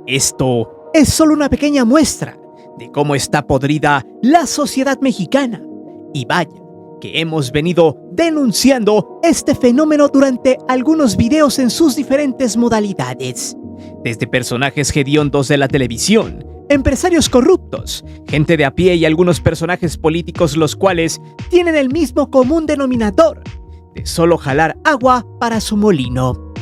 Esto es solo una pequeña muestra de cómo está podrida la sociedad mexicana. Y vaya, que hemos venido denunciando este fenómeno durante algunos videos en sus diferentes modalidades. Desde personajes hediondos de la televisión, empresarios corruptos, gente de a pie y algunos personajes políticos los cuales tienen el mismo común denominador de solo jalar agua para su molino.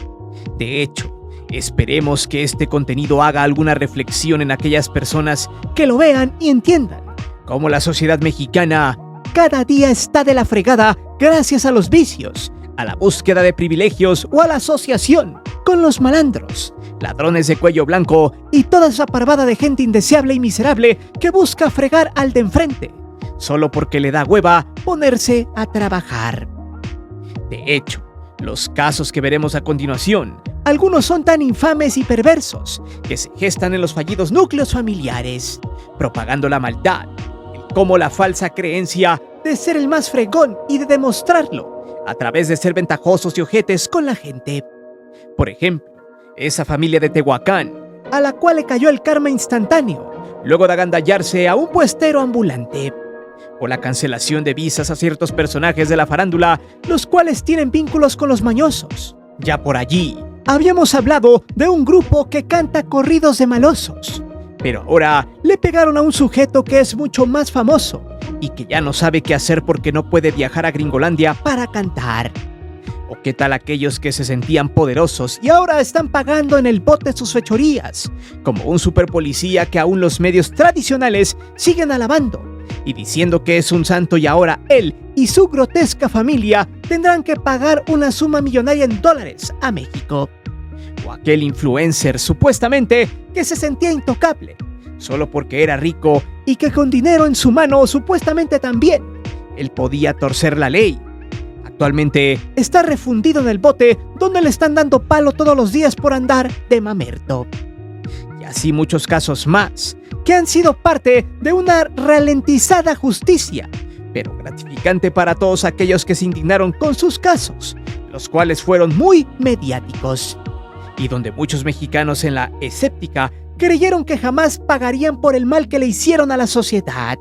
De hecho, esperemos que este contenido haga alguna reflexión en aquellas personas que lo vean y entiendan cómo la sociedad mexicana cada día está de la fregada gracias a los vicios, a la búsqueda de privilegios o a la asociación con los malandros, ladrones de cuello blanco y toda esa parvada de gente indeseable y miserable que busca fregar al de enfrente, solo porque le da hueva ponerse a trabajar. De hecho, los casos que veremos a continuación, algunos son tan infames y perversos que se gestan en los fallidos núcleos familiares, propagando la maldad, como la falsa creencia de ser el más fregón y de demostrarlo a través de ser ventajosos y ojetes con la gente. Por ejemplo, esa familia de Tehuacán, a la cual le cayó el karma instantáneo, luego de agandallarse a un puestero ambulante, o la cancelación de visas a ciertos personajes de la farándula, los cuales tienen vínculos con los mañosos. Ya por allí, habíamos hablado de un grupo que canta corridos de malosos, pero ahora le pegaron a un sujeto que es mucho más famoso y que ya no sabe qué hacer porque no puede viajar a Gringolandia para cantar. ¿O qué tal aquellos que se sentían poderosos y ahora están pagando en el bote sus fechorías? Como un superpolicía que aún los medios tradicionales siguen alabando y diciendo que es un santo, y ahora él y su grotesca familia tendrán que pagar una suma millonaria en dólares a México. O aquel influencer supuestamente que se sentía intocable solo porque era rico y que con dinero en su mano supuestamente también él podía torcer la ley. Actualmente está refundido en el bote donde le están dando palo todos los días por andar de mamerto. Y así muchos casos más que han sido parte de una ralentizada justicia, pero gratificante para todos aquellos que se indignaron con sus casos, los cuales fueron muy mediáticos, y donde muchos mexicanos en la escéptica creyeron que jamás pagarían por el mal que le hicieron a la sociedad.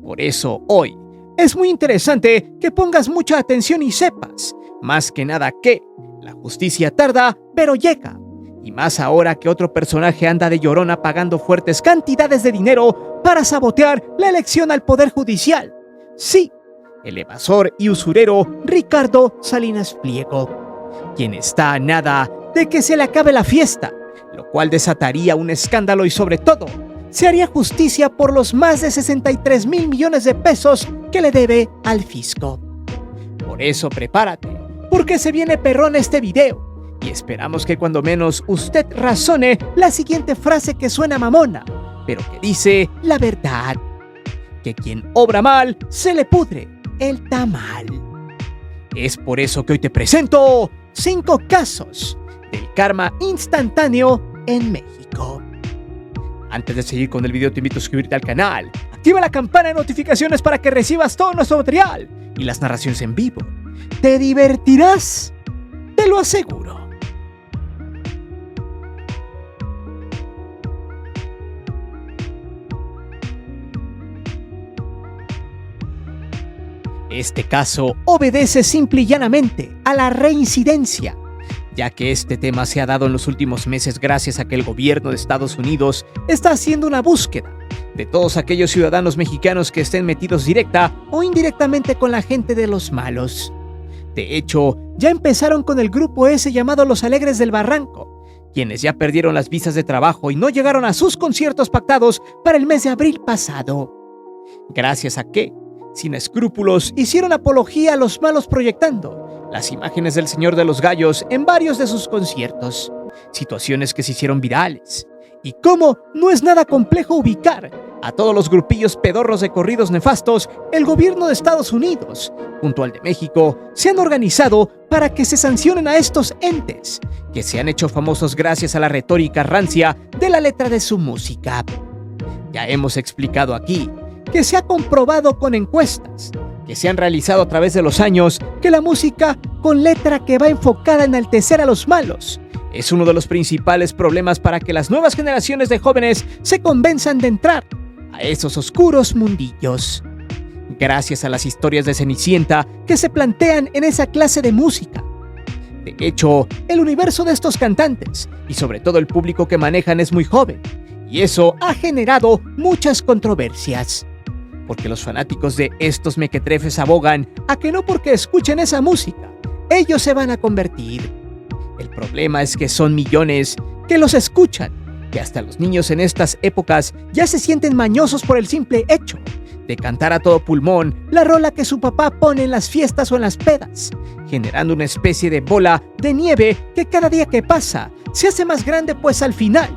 Por eso hoy es muy interesante que pongas mucha atención y sepas, más que nada, que la justicia tarda, pero llega. Y más ahora que otro personaje anda de llorona pagando fuertes cantidades de dinero para sabotear la elección al Poder Judicial. Sí, el evasor y usurero Ricardo Salinas Pliego, quien está a nada de que se le acabe la fiesta, lo cual desataría un escándalo y sobre todo se haría justicia por los más de 63 mil millones de pesos que le debe al fisco. Por eso prepárate, porque se viene perrón este video. Y esperamos que cuando menos usted razone la siguiente frase que suena mamona, pero que dice la verdad: que quien obra mal se le pudre el tamal. Es por eso que hoy te presento 5 casos del karma instantáneo en México. Antes de seguir con el video, te invito a suscribirte al canal, activa la campana de notificaciones para que recibas todo nuestro material y las narraciones en vivo. Te divertirás, te lo aseguro. Este caso obedece simple y llanamente a la reincidencia, ya que este tema se ha dado en los últimos meses gracias a que el gobierno de Estados Unidos está haciendo una búsqueda de todos aquellos ciudadanos mexicanos que estén metidos directa o indirectamente con la gente de los malos. De hecho, ya empezaron con el grupo ese llamado Los Alegres del Barranco, quienes ya perdieron las visas de trabajo y no llegaron a sus conciertos pactados para el mes de abril pasado. Gracias a que, sin escrúpulos, hicieron apología a los malos proyectando las imágenes del Señor de los Gallos en varios de sus conciertos, situaciones que se hicieron virales. Y cómo no es nada complejo ubicar a todos los grupillos pedorros de corridos nefastos, el gobierno de Estados Unidos, junto al de México, se han organizado para que se sancionen a estos entes, que se han hecho famosos gracias a la retórica rancia de la letra de su música. Ya hemos explicado aquí que se ha comprobado con encuestas que se han realizado a través de los años que la música con letra que va enfocada a enaltecer a los malos Es uno de los principales problemas para que las nuevas generaciones de jóvenes se convenzan de entrar a esos oscuros mundillos. Gracias a las historias de Cenicienta que se plantean en esa clase de música. De hecho, el universo de estos cantantes, y sobre todo el público que manejan, es muy joven, y eso ha generado muchas controversias. Porque los fanáticos de estos mequetrefes abogan a que no porque escuchen esa música, ellos se van a convertir. El problema es que son millones que los escuchan, que hasta los niños en estas épocas ya se sienten mañosos por el simple hecho de cantar a todo pulmón la rola que su papá pone en las fiestas o en las pedas, generando una especie de bola de nieve que cada día que pasa se hace más grande, pues al final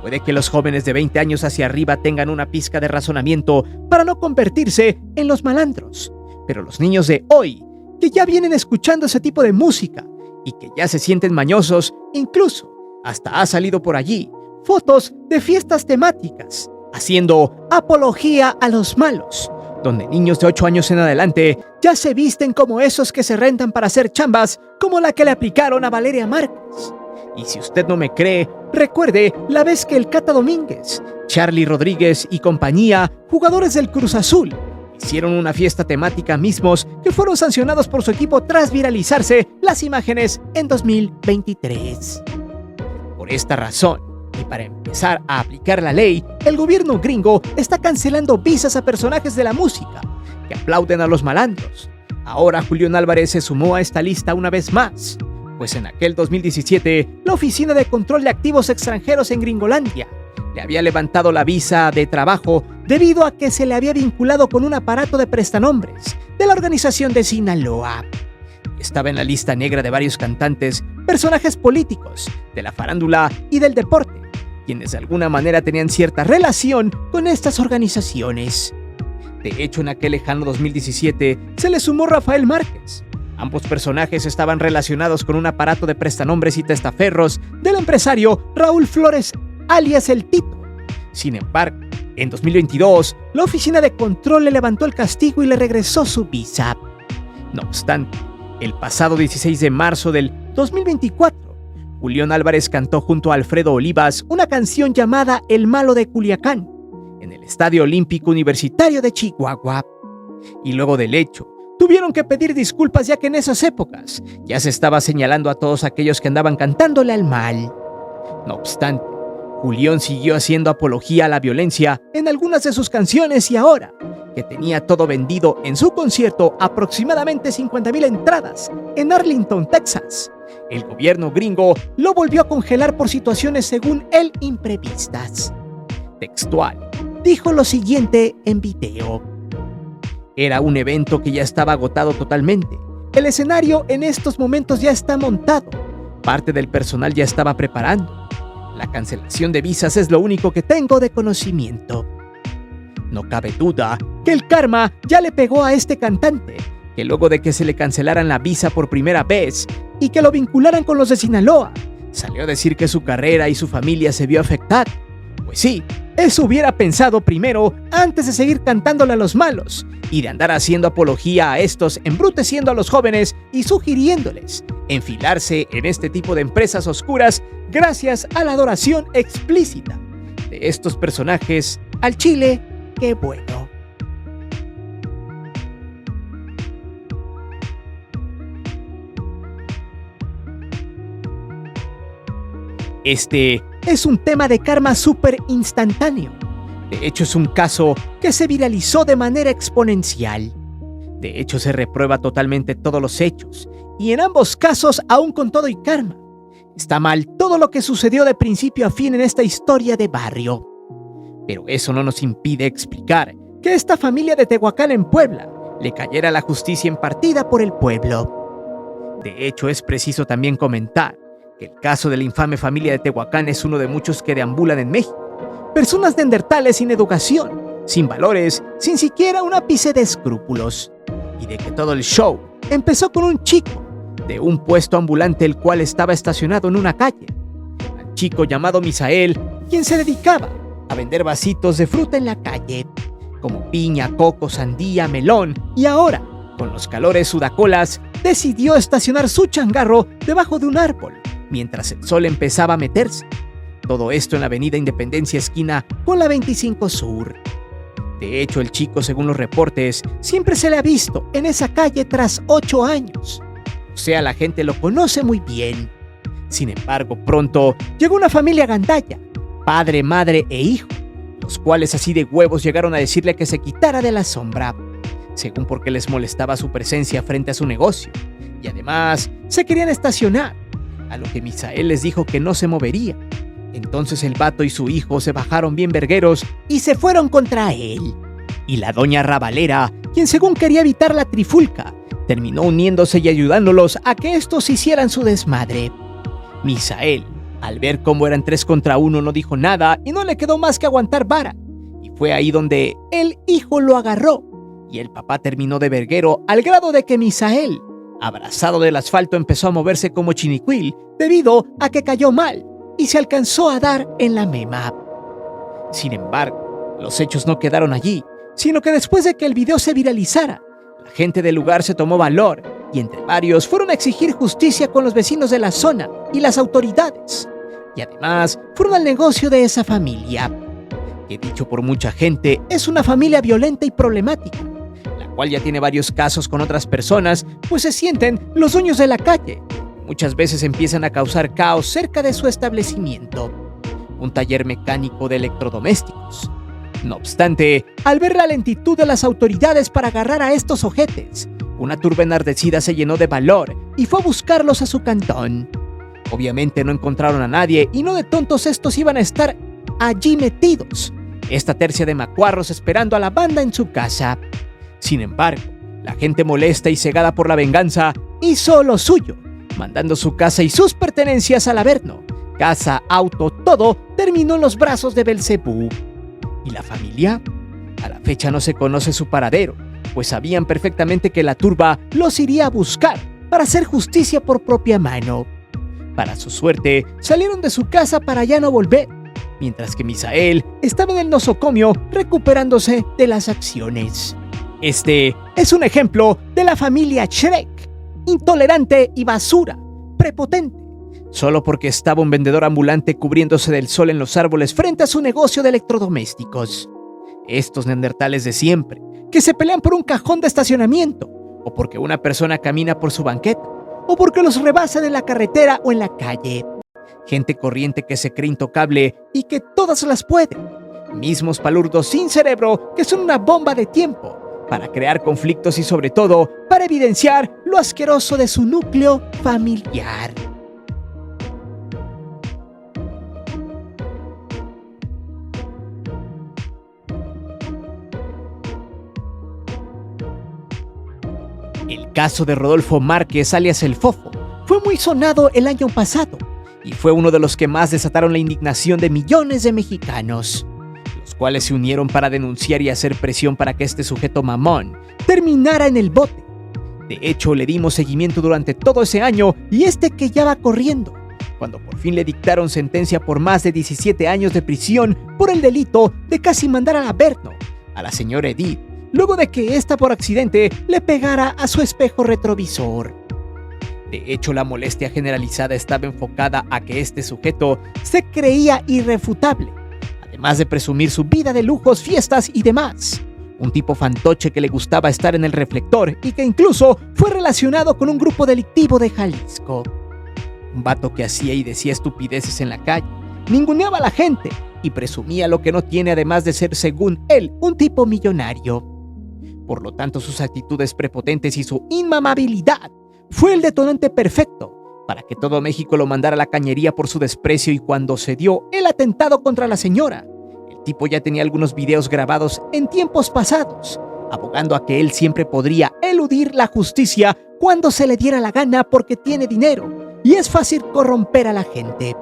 puede que los jóvenes de 20 años hacia arriba tengan una pizca de razonamiento para no convertirse en los malandros. Pero los niños de hoy, que ya vienen escuchando ese tipo de música y que ya se sienten mañosos, incluso hasta ha salido por allí fotos de fiestas temáticas, haciendo apología a los malos, donde niños de 8 años en adelante ya se visten como esos que se rentan para hacer chambas como la que le aplicaron a Valeria Márquez. Y si usted no me cree, recuerde la vez que el Cata Domínguez, Charly Rodríguez y compañía, jugadores del Cruz Azul, hicieron una fiesta temática mismos que fueron sancionados por su equipo tras viralizarse las imágenes en 2023. Por esta razón, y para empezar a aplicar la ley, el gobierno gringo está cancelando visas a personajes de la música que aplauden a los malandros. Ahora Julián Álvarez se sumó a esta lista una vez más, pues en aquel 2017 la Oficina de Control de Activos Extranjeros en Gringolandia le había levantado la visa de trabajo debido a que se le había vinculado con un aparato de prestanombres de la organización de Sinaloa. Estaba en la lista negra de varios cantantes, personajes políticos, de la farándula y del deporte, quienes de alguna manera tenían cierta relación con estas organizaciones. De hecho, en aquel lejano 2017 se le sumó Rafael Márquez. Ambos personajes estaban relacionados con un aparato de prestanombres y testaferros del empresario Raúl Flores, alias El Tito. Sin embargo, en 2022, la Oficina de Control le levantó el castigo y le regresó su visa. No obstante, el pasado 16 de marzo del 2024, Julián Álvarez cantó junto a Alfredo Olivas una canción llamada El Malo de Culiacán, en el Estadio Olímpico Universitario de Chihuahua. Y luego del hecho, tuvieron que pedir disculpas, ya que en esas épocas ya se estaba señalando a todos aquellos que andaban cantándole al mal. No obstante, Julián siguió haciendo apología a la violencia en algunas de sus canciones, y ahora que tenía todo vendido en su concierto, aproximadamente 50,000 entradas en Arlington, Texas, el gobierno gringo lo volvió a congelar por situaciones, según él, imprevistas. Textual, dijo lo siguiente en video: era un evento que ya estaba agotado totalmente. El escenario en estos momentos ya está montado. Parte del personal ya estaba preparando. La cancelación de visas es lo único que tengo de conocimiento. No cabe duda que el karma ya le pegó a este cantante, que luego de que se le cancelaran la visa por primera vez y que lo vincularan con los de Sinaloa, salió a decir que su carrera y su familia se vio afectada. Pues sí, eso hubiera pensado primero antes de seguir cantándole a los malos y de andar haciendo apología a estos, embruteciendo a los jóvenes y sugiriéndoles enfilarse en este tipo de empresas oscuras gracias a la adoración explícita de estos personajes al chile. ¡Qué bueno! Este es un tema de karma súper instantáneo. De hecho, es un caso que se viralizó de manera exponencial. De hecho, se reprueba totalmente todos los hechos, y en ambos casos, aún con todo y karma, está mal todo lo que sucedió de principio a fin en esta historia de barrio. Pero eso no nos impide explicar que esta familia de Tehuacán en Puebla le cayera la justicia impartida por el pueblo. De hecho, es preciso también comentar que el caso de la infame familia de Tehuacán es uno de muchos que deambulan en México. Personas neandertales sin educación, sin valores, sin siquiera un ápice de escrúpulos. Y de que todo el show empezó con un chico de un puesto ambulante, el cual estaba estacionado en una calle. Al chico llamado Misael, quien se dedicaba a vender vasitos de fruta en la calle, como piña, coco, sandía, melón, y ahora, con los calores sudacolas, decidió estacionar su changarro debajo de un árbol, mientras el sol empezaba a meterse. Todo esto en la avenida Independencia esquina con la 25 Sur. De hecho, el chico, según los reportes, siempre se le ha visto en esa calle tras 8 años. O sea, la gente lo conoce muy bien. Sin embargo, pronto llegó una familia gandalla, padre, madre e hijo, los cuales así de huevos llegaron a decirle que se quitara de la sombra, según porque les molestaba su presencia frente a su negocio, y además se querían estacionar, a lo que Misael les dijo que no se movería. Entonces el vato y su hijo se bajaron bien vergueros y se fueron contra él. Y la doña Rabalera, quien según quería evitar la trifulca, terminó uniéndose y ayudándolos a que estos hicieran su desmadre. Misael, al ver cómo eran 3 contra 1, no dijo nada y no le quedó más que aguantar vara. Y fue ahí donde el hijo lo agarró y el papá terminó de verguero al grado de que Misael, abrazado del asfalto, empezó a moverse como chinicuil debido a que cayó mal y se alcanzó a dar en la mema. Sin embargo, los hechos no quedaron allí, sino que después de que el video se viralizara, la gente del lugar se tomó valor y entre varios fueron a exigir justicia con los vecinos de la zona y las autoridades. Y además fueron al negocio de esa familia, que dicho por mucha gente es una familia violenta y problemática, la cual ya tiene varios casos con otras personas, pues se sienten los dueños de la calle. Muchas veces empiezan a causar caos cerca de su establecimiento, un taller mecánico de electrodomésticos. No obstante, al ver la lentitud de las autoridades para agarrar a estos ojetes, una turba enardecida se llenó de valor y fue a buscarlos a su cantón. Obviamente no encontraron a nadie y no de tontos estos iban a estar allí metidos, esta tercia de macuarros esperando a la banda en su casa. Sin embargo, la gente molesta y cegada por la venganza hizo lo suyo, mandando su casa y sus pertenencias al Averno. Casa, auto, todo terminó en los brazos de Belcebú. ¿Y la familia? A la fecha no se conoce su paradero, pues sabían perfectamente que la turba los iría a buscar para hacer justicia por propia mano. Para su suerte, salieron de su casa para ya no volver, mientras que Misael estaba en el nosocomio recuperándose de las acciones. Este es un ejemplo de la familia Shrek, intolerante y basura, prepotente, solo porque estaba un vendedor ambulante cubriéndose del sol en los árboles frente a su negocio de electrodomésticos. Estos neandertales de siempre, que se pelean por un cajón de estacionamiento, o porque una persona camina por su banqueta, o porque los rebasan en la carretera o en la calle. Gente corriente que se cree intocable y que todas las pueden. Mismos palurdos sin cerebro que son una bomba de tiempo para crear conflictos y sobre todo para evidenciar lo asqueroso de su núcleo familiar. El caso de Rodolfo Márquez, alias El Fofo, fue muy sonado el año pasado y fue uno de los que más desataron la indignación de millones de mexicanos, los cuales se unieron para denunciar y hacer presión para que este sujeto mamón terminara en el bote. De hecho, le dimos seguimiento durante todo ese año y que ya va corriendo, cuando por fin le dictaron sentencia por más de 17 años de prisión por el delito de casi mandar al Averno a la señora Edith, luego de que ésta por accidente le pegara a su espejo retrovisor. De hecho, la molestia generalizada estaba enfocada a que este sujeto se creía irrefutable, además de presumir su vida de lujos, fiestas y demás. Un tipo fantoche que le gustaba estar en el reflector y que incluso fue relacionado con un grupo delictivo de Jalisco. Un vato que hacía y decía estupideces en la calle, ninguneaba a la gente y presumía lo que no tiene, además de ser, según él, un tipo millonario. Por lo tanto, sus actitudes prepotentes y su inmamabilidad fue el detonante perfecto para que todo México lo mandara a la cañería por su desprecio. Y cuando se dio el atentado contra la señora, el tipo ya tenía algunos videos grabados en tiempos pasados, abogando a que él siempre podría eludir la justicia cuando se le diera la gana porque tiene dinero y es fácil corromper a la gente.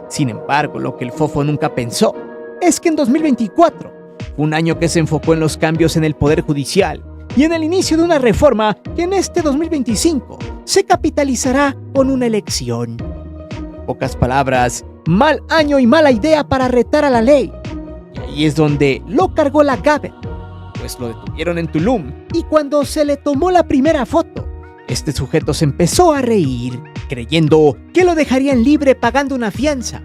Sin embargo, lo que el Fofo nunca pensó es que en 2024 fue un año que se enfocó en los cambios en el Poder Judicial y en el inicio de una reforma que en este 2025 se capitalizará con una elección. En pocas palabras, mal año y mala idea para retar a la ley. Y ahí es donde lo cargó la Gaber, pues lo detuvieron en Tulum y cuando se le tomó la primera foto, Este sujeto se empezó a reír, creyendo que lo dejarían libre pagando una fianza.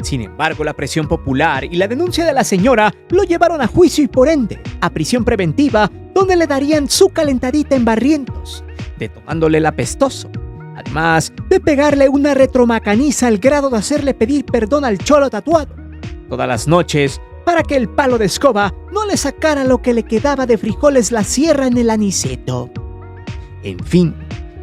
Sin embargo, la presión popular y la denuncia de la señora lo llevaron a juicio y por ende a prisión preventiva, donde le darían su calentadita en Barrientos, detonándole el apestoso, además de pegarle una retromacaniza al grado de hacerle pedir perdón al cholo tatuado todas las noches para que el palo de escoba no le sacara lo que le quedaba de frijoles la sierra en el aniceto. En fin,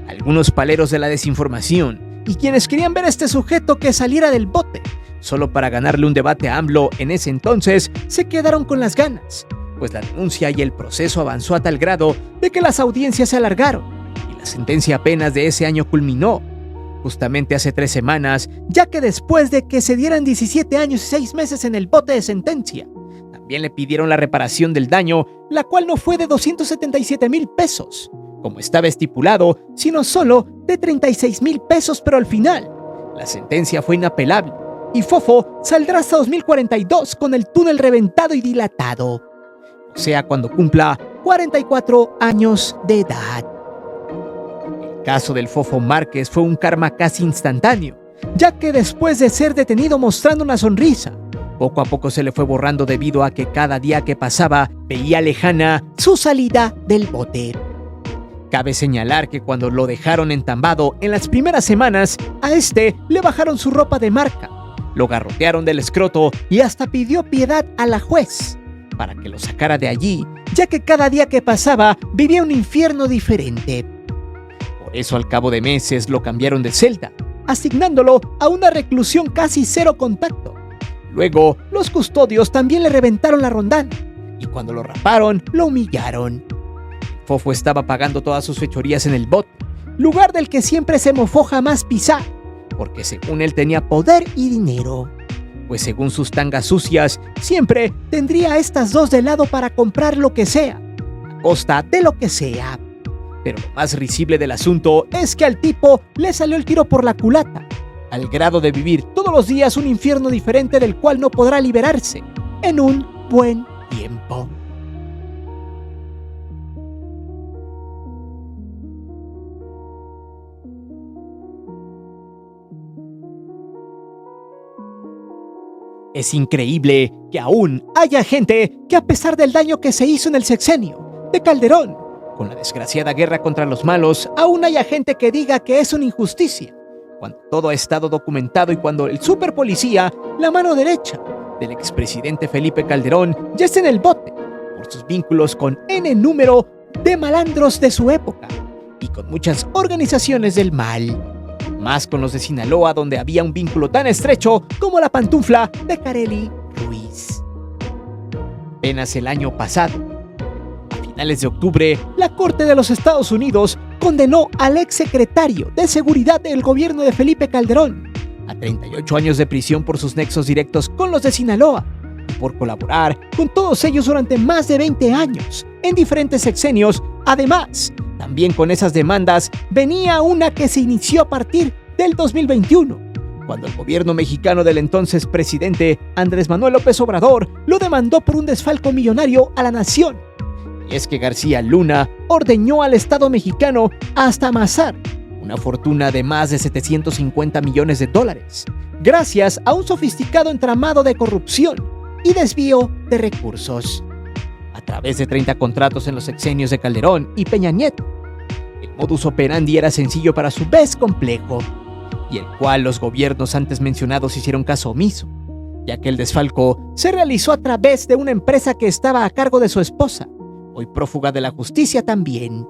algunos paleros de la desinformación y quienes querían ver a este sujeto que saliera del bote solo para ganarle un debate a AMLO en ese entonces, se quedaron con las ganas, pues la denuncia y el proceso avanzó a tal grado de que las audiencias se alargaron y la sentencia apenas de ese año culminó, justamente hace 3 semanas, ya que después de que se dieran 17 años y 6 meses en el bote de sentencia, también le pidieron la reparación del daño, la cual no fue de 277,000 pesos, como estaba estipulado, sino solo de 36,000 pesos, pero al final, la sentencia fue inapelable y Fofo saldrá hasta 2042 con el túnel reventado y dilatado, o sea, cuando cumpla 44 años de edad. El caso del Fofo Márquez fue un karma casi instantáneo, ya que después de ser detenido mostrando una sonrisa, poco a poco se le fue borrando debido a que cada día que pasaba veía lejana su salida del bote. Cabe señalar que cuando lo dejaron entambado en las primeras semanas, a este le bajaron su ropa de marca, lo garrotearon del escroto y hasta pidió piedad a la juez para que lo sacara de allí, ya que cada día que pasaba vivía un infierno diferente. Por eso al cabo de meses lo cambiaron de celda, asignándolo a una reclusión casi cero contacto. Luego, los custodios también le reventaron la rondana y cuando lo raparon, lo humillaron. Fofo estaba pagando todas sus fechorías en el bote, lugar del que siempre se mofó jamás pisar, porque según él tenía poder y dinero. Pues según sus tangas sucias, siempre tendría a estas dos de lado para comprar lo que sea, a costa de lo que sea. Pero lo más risible del asunto es que al tipo le salió el tiro por la culata, al grado de vivir todos los días un infierno diferente del cual no podrá liberarse en un buen tiempo. Es increíble que aún haya gente que, a pesar del daño que se hizo en el sexenio de Calderón, con la desgraciada guerra contra los malos, aún haya gente que diga que es una injusticia, cuando todo ha estado documentado y cuando el superpolicía, la mano derecha del expresidente Felipe Calderón, ya está en el bote por sus vínculos con N número de malandros de su época y con muchas organizaciones del mal. Más con los de Sinaloa, donde había un vínculo tan estrecho como la pantufla de Kareli Ruiz. Apenas el año pasado, a finales de octubre, la Corte de los Estados Unidos condenó al exsecretario de Seguridad del gobierno de Felipe Calderón a 38 años de prisión por sus nexos directos con los de Sinaloa y por colaborar con todos ellos durante más de 20 años en diferentes sexenios. Además, también con esas demandas venía una que se inició a partir del 2021, cuando el gobierno mexicano del entonces presidente Andrés Manuel López Obrador lo demandó por un desfalco millonario a la nación. Y es que García Luna ordeñó al Estado mexicano hasta amasar una fortuna de más de 750 millones de dólares, gracias a un sofisticado entramado de corrupción y desvío de recursos. A través de 30 contratos en los sexenios de Calderón y Peña Nieto, el modus operandi era sencillo pero a su vez complejo, y el cual los gobiernos antes mencionados hicieron caso omiso, ya que el desfalco se realizó a través de una empresa que estaba a cargo de su esposa, hoy prófuga de la justicia también,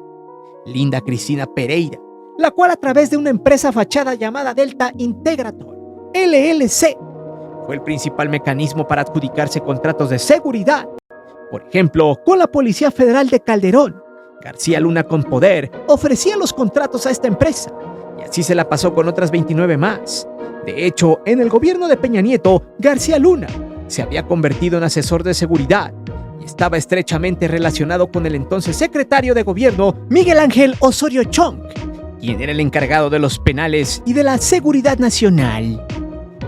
Linda Cristina Pereira, la cual a través de una empresa fachada llamada Delta Integrator, LLC, fue el principal mecanismo para adjudicarse contratos de seguridad. Por ejemplo, con la Policía Federal de Calderón, García Luna con poder ofrecía los contratos a esta empresa, y así se la pasó con otras 29 más. De hecho, en el gobierno de Peña Nieto, García Luna se había convertido en asesor de seguridad y estaba estrechamente relacionado con el entonces secretario de gobierno Miguel Ángel Osorio Chong, quien era el encargado de los penales y de la seguridad nacional.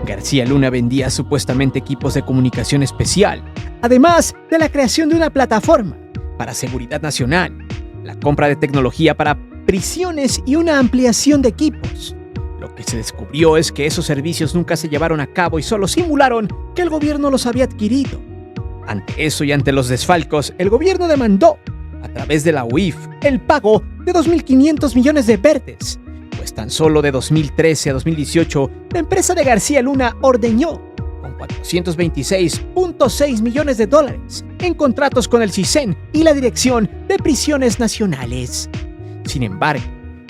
García Luna vendía supuestamente equipos de comunicación especial, además de la creación de una plataforma para seguridad nacional, la compra de tecnología para prisiones y una ampliación de equipos. Lo que se descubrió es que esos servicios nunca se llevaron a cabo y solo simularon que el gobierno los había adquirido. Ante eso y ante los desfalcos, el gobierno demandó, a través de la UIF, el pago de 2.500 millones de verdes, pues tan solo de 2013 a 2018, la empresa de García Luna ordeñó con 426.6 millones de dólares en contratos con el CISEN y la Dirección de Prisiones Nacionales. Sin embargo,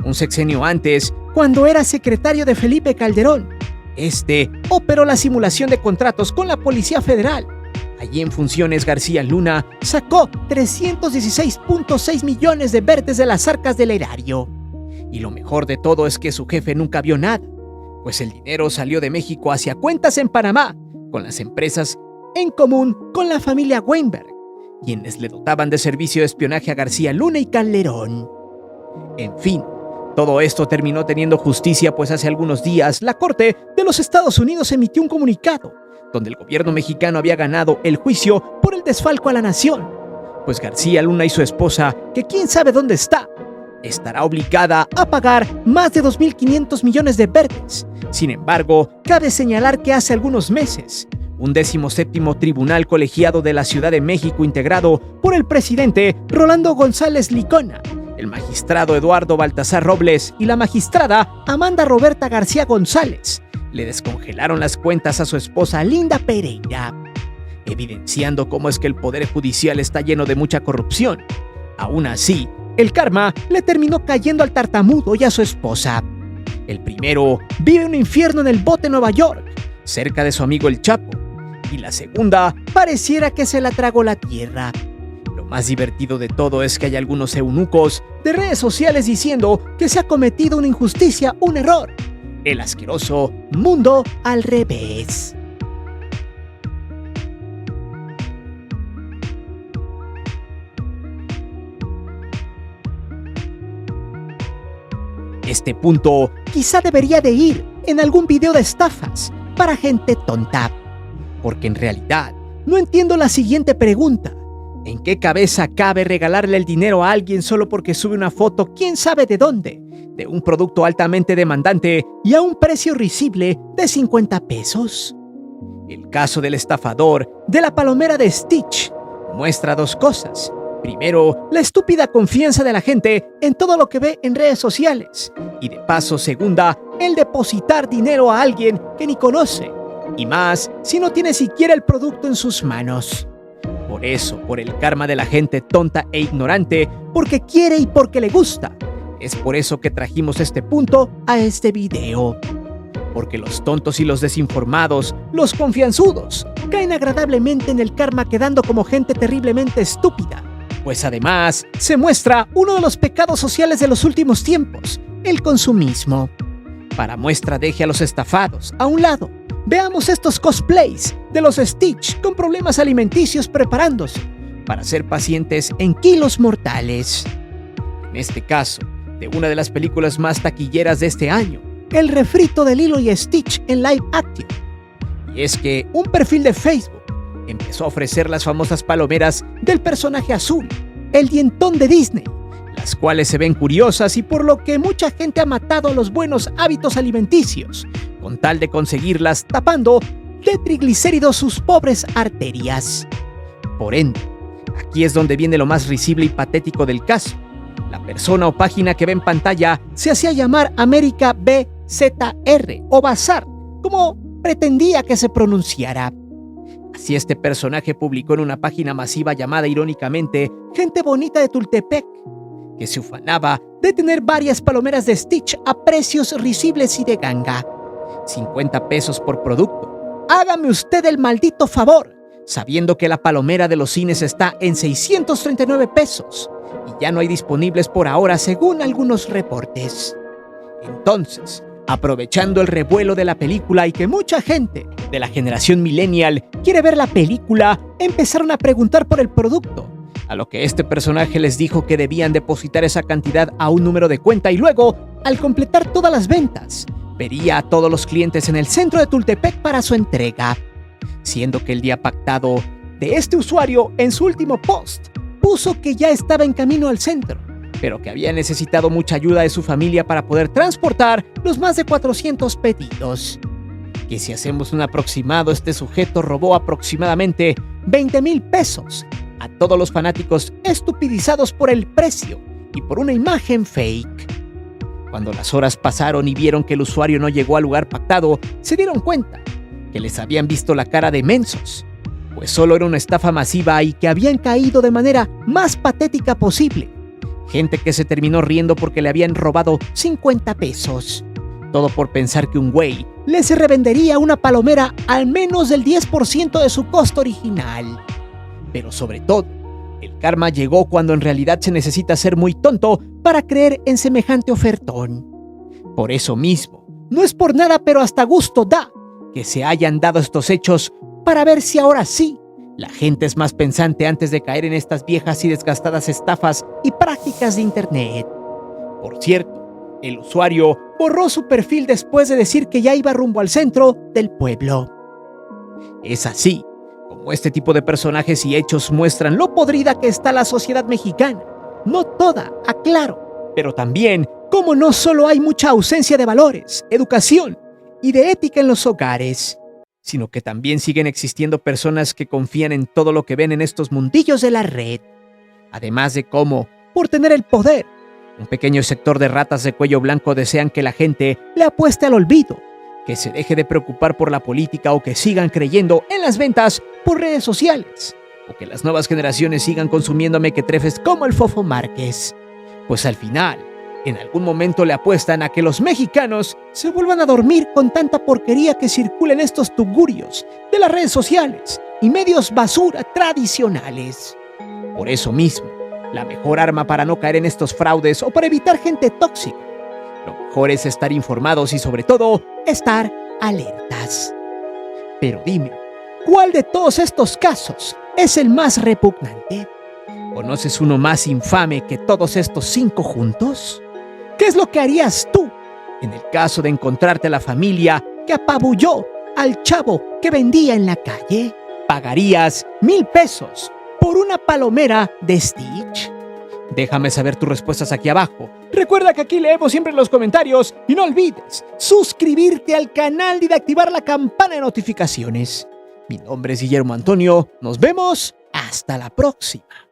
un sexenio antes, cuando era secretario de Felipe Calderón, operó la simulación de contratos con la Policía Federal. Allí en funciones, García Luna sacó 316.6 millones de verdes de las arcas del erario. Y lo mejor de todo es que su jefe nunca vio nada, pues el dinero salió de México hacia cuentas en Panamá, con las empresas en común con la familia Weinberg, quienes le dotaban de servicio de espionaje a García Luna y Calderón. En fin, todo esto terminó teniendo justicia, pues hace algunos días la Corte de los Estados Unidos emitió un comunicado donde el gobierno mexicano había ganado el juicio por el desfalco a la nación, pues García Luna y su esposa, que quién sabe dónde está, estará obligada a pagar más de 2.500 millones de verdes. Sin embargo, cabe señalar que hace algunos meses, un 17º Tribunal Colegiado de la Ciudad de México, integrado por el presidente Rolando González Licona, el magistrado Eduardo Baltasar Robles y la magistrada Amanda Roberta García González, le descongelaron las cuentas a su esposa Linda Pereira, evidenciando cómo es que el Poder Judicial está lleno de mucha corrupción. Aún así, el karma le terminó cayendo al tartamudo y a su esposa. El primero vive un infierno en el bote Nueva York, cerca de su amigo el Chapo, y la segunda pareciera que se la tragó la tierra. Lo más divertido de todo es que hay algunos eunucos de redes sociales diciendo que se ha cometido una injusticia, un error. El asqueroso mundo al revés. Este punto quizá debería de ir en algún video de estafas para gente tonta, porque en realidad no entiendo la siguiente pregunta: ¿en qué cabeza cabe regalarle el dinero a alguien solo porque sube una foto quién sabe de dónde, de un producto altamente demandante y a un precio risible de 50 pesos? El caso del estafador de la palomera de Stitch muestra dos cosas. Primero, la estúpida confianza de la gente en todo lo que ve en redes sociales. Y de paso, segunda, el depositar dinero a alguien que ni conoce. Y más si no tiene siquiera el producto en sus manos. Por eso, por el karma de la gente tonta e ignorante, porque quiere y porque le gusta. Es por eso que trajimos este punto a este video. Porque los tontos y los desinformados, los confianzudos, caen agradablemente en el karma quedando como gente terriblemente estúpida. Pues además, se muestra uno de los pecados sociales de los últimos tiempos, el consumismo. Para muestra deje a los estafados a un lado. Veamos estos cosplays de los Stitch con problemas alimenticios preparándose para ser pacientes en kilos mortales. En este caso, de una de las películas más taquilleras de este año, el refrito de Lilo y Stitch en live action. Y es que un perfil de Facebook empezó a ofrecer las famosas palomeras del personaje azul, el dientón de Disney, las cuales se ven curiosas y por lo que mucha gente ha matado los buenos hábitos alimenticios, con tal de conseguirlas tapando de triglicéridos sus pobres arterias. Por ende, aquí es donde viene lo más risible y patético del caso. La persona o página que ve en pantalla se hacía llamar América BZR o Bazar, como pretendía que se pronunciara. Así este personaje publicó en una página masiva llamada irónicamente Gente Bonita de Tultepec, que se ufanaba de tener varias palomeras de Stitch a precios risibles y de ganga. 50 pesos por producto. Hágame usted el maldito favor, sabiendo que la palomera de los cines está en 639 pesos y ya no hay disponibles por ahora según algunos reportes. Entonces, aprovechando el revuelo de la película y que mucha gente de la generación millennial quiere ver la película, empezaron a preguntar por el producto, a lo que este personaje les dijo que debían depositar esa cantidad a un número de cuenta y luego, al completar todas las ventas, vería a todos los clientes en el centro de Tultepec para su entrega, siendo que el día pactado de este usuario en su último post puso que ya estaba en camino al centro, pero que había necesitado mucha ayuda de su familia para poder transportar los más de 400 pedidos. Que si hacemos un aproximado, este sujeto robó aproximadamente 20,000 pesos a todos los fanáticos estupidizados por el precio y por una imagen fake. Cuando las horas pasaron y vieron que el usuario no llegó al lugar pactado, se dieron cuenta que les habían visto la cara de mensos, pues solo era una estafa masiva y que habían caído de manera más patética posible. Gente que se terminó riendo porque le habían robado 50 pesos. Todo por pensar que un güey les revendería una palomera al menos del 10% de su costo original. Pero sobre todo, el karma llegó cuando en realidad se necesita ser muy tonto para creer en semejante ofertón. Por eso mismo, no es por nada pero hasta gusto da que se hayan dado estos hechos para ver si ahora sí la gente es más pensante antes de caer en estas viejas y desgastadas estafas y prácticas de internet. Por cierto, el usuario borró su perfil después de decir que ya iba rumbo al centro del pueblo. Es así como este tipo de personajes y hechos muestran lo podrida que está la sociedad mexicana. No toda, aclaro, pero también como no solo hay mucha ausencia de valores, educación y de ética en los hogares, sino que también siguen existiendo personas que confían en todo lo que ven en estos mundillos de la red. Además de cómo, por tener el poder, un pequeño sector de ratas de cuello blanco desean que la gente le apueste al olvido, que se deje de preocupar por la política o que sigan creyendo en las ventas por redes sociales, o que las nuevas generaciones sigan consumiendo mequetrefes como el Fofo Márquez. Pues al final, en algún momento le apuestan a que los mexicanos se vuelvan a dormir con tanta porquería que circula en estos tugurios de las redes sociales y medios basura tradicionales. Por eso mismo, la mejor arma para no caer en estos fraudes o para evitar gente tóxica, lo mejor es estar informados y sobre todo, estar alertas. Pero dime, ¿cuál de todos estos casos es el más repugnante? ¿Conoces uno más infame que todos estos 5 juntos? ¿Qué es lo que harías tú en el caso de encontrarte a la familia que apabulló al chavo que vendía en la calle? ¿Pagarías 1,000 pesos por una palomera de Stitch? Déjame saber tus respuestas aquí abajo. Recuerda que aquí leemos siempre los comentarios y no olvides suscribirte al canal y de activar la campana de notificaciones. Mi nombre es Guillermo Antonio. Nos vemos hasta la próxima.